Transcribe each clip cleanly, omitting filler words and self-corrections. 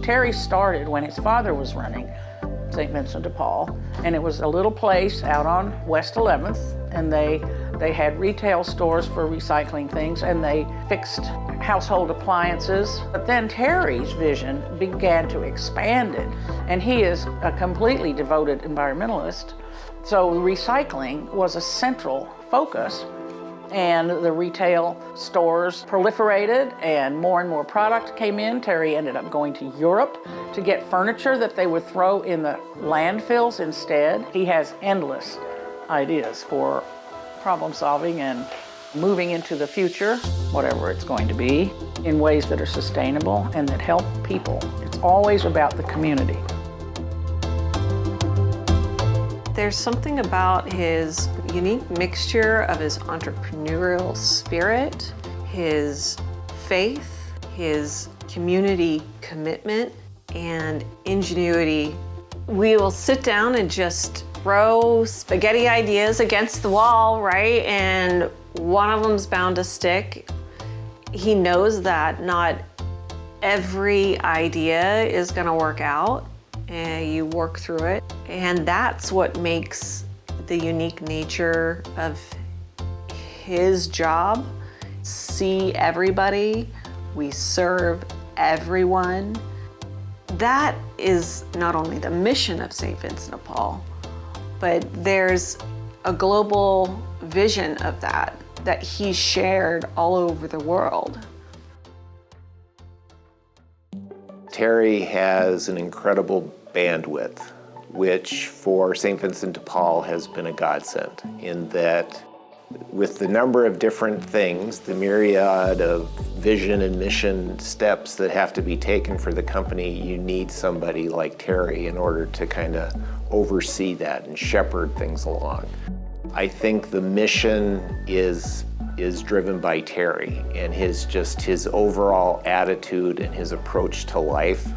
Terry started when his father was running St. Vincent de Paul, and it was a little place out on West 11th, and they had retail stores for recycling things, and they fixed household appliances. But then Terry's vision began to expand it, and he is a completely devoted environmentalist. So recycling was a central focus, and the retail stores proliferated and more product came in. Terry ended up going to Europe to get furniture that they would throw in the landfills instead. He has endless ideas for problem solving and moving into the future, whatever it's going to be, in ways that are sustainable and that help people. It's always about the community. There's something about his unique mixture of his entrepreneurial spirit, his faith, his community commitment, and ingenuity. We will sit down and just throw spaghetti ideas against the wall, right? And one of them's bound to stick. He knows that not every idea is gonna work out, and you work through it. And that's what makes the unique nature of his job. See everybody, we serve everyone. That is not only the mission of St. Vincent de Paul, but there's a global vision of that he shared all over the world. Terry has an incredible bandwidth, which for St. Vincent de Paul has been a godsend, in that with the number of different things, the myriad of vision and mission steps that have to be taken for the company, you need somebody like Terry in order to kind of oversee that and shepherd things along. I think the mission is driven by Terry, and his overall attitude and his approach to life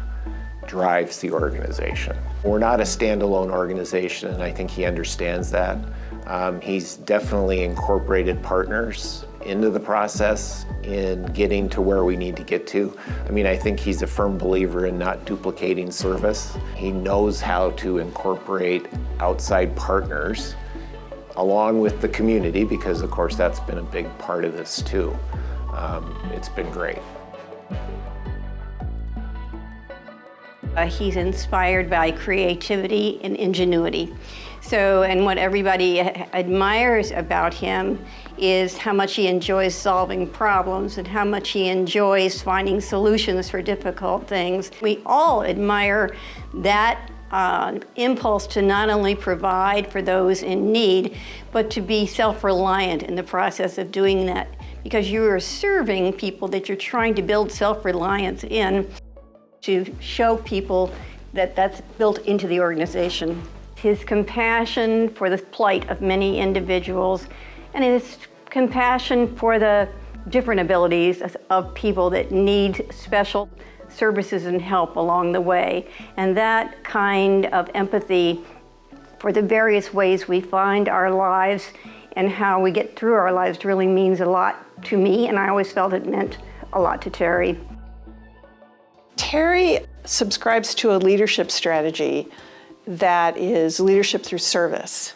drives the organization. We're not a standalone organization, and I think he understands that. He's definitely incorporated partners into the process in getting to where we need to get to. I mean, I think he's a firm believer in not duplicating service. He knows how to incorporate outside partners along with the community, because of course that's been a big part of this too. It's been great. He's inspired by creativity and ingenuity. And what everybody admires about him is how much he enjoys solving problems and how much he enjoys finding solutions for difficult things. We all admire that impulse to not only provide for those in need, but to be self-reliant in the process of doing that, because you are serving people that you're trying to build self-reliance in, to show people that that's built into the organization. His compassion for the plight of many individuals, and his compassion for the different abilities of people that need special services and help along the way. And that kind of empathy for the various ways we find our lives and how we get through our lives really means a lot to me, and I always felt it meant a lot to Terry. Terry subscribes to a leadership strategy that is leadership through service.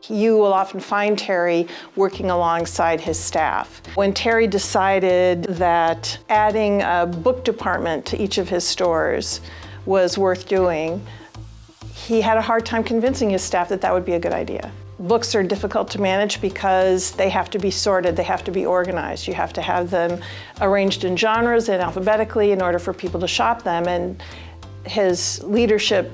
You will often find Terry working alongside his staff. When Terry decided that adding a book department to each of his stores was worth doing, he had a hard time convincing his staff that that would be a good idea. Books are difficult to manage because they have to be sorted, they have to be organized. You have to have them arranged in genres and alphabetically in order for people to shop them. And his leadership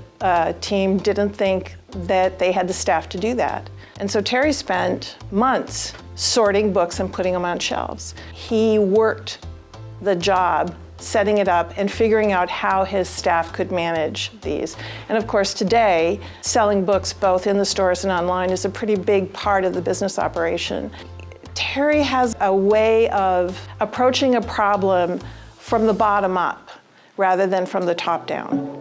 team didn't think that they had the staff to do that. And so Terry spent months sorting books and putting them on shelves. He worked the job, setting it up and figuring out how his staff could manage these. And of course today, selling books both in the stores and online is a pretty big part of the business operation. Terry has a way of approaching a problem from the bottom up rather than from the top down.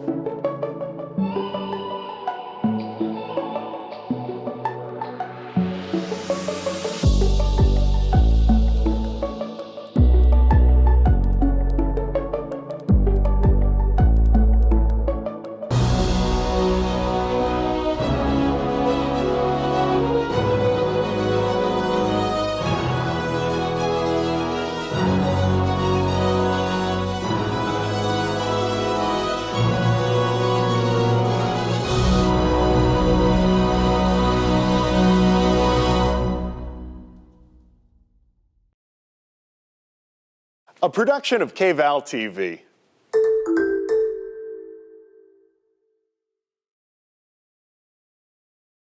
A production of KVAL TV.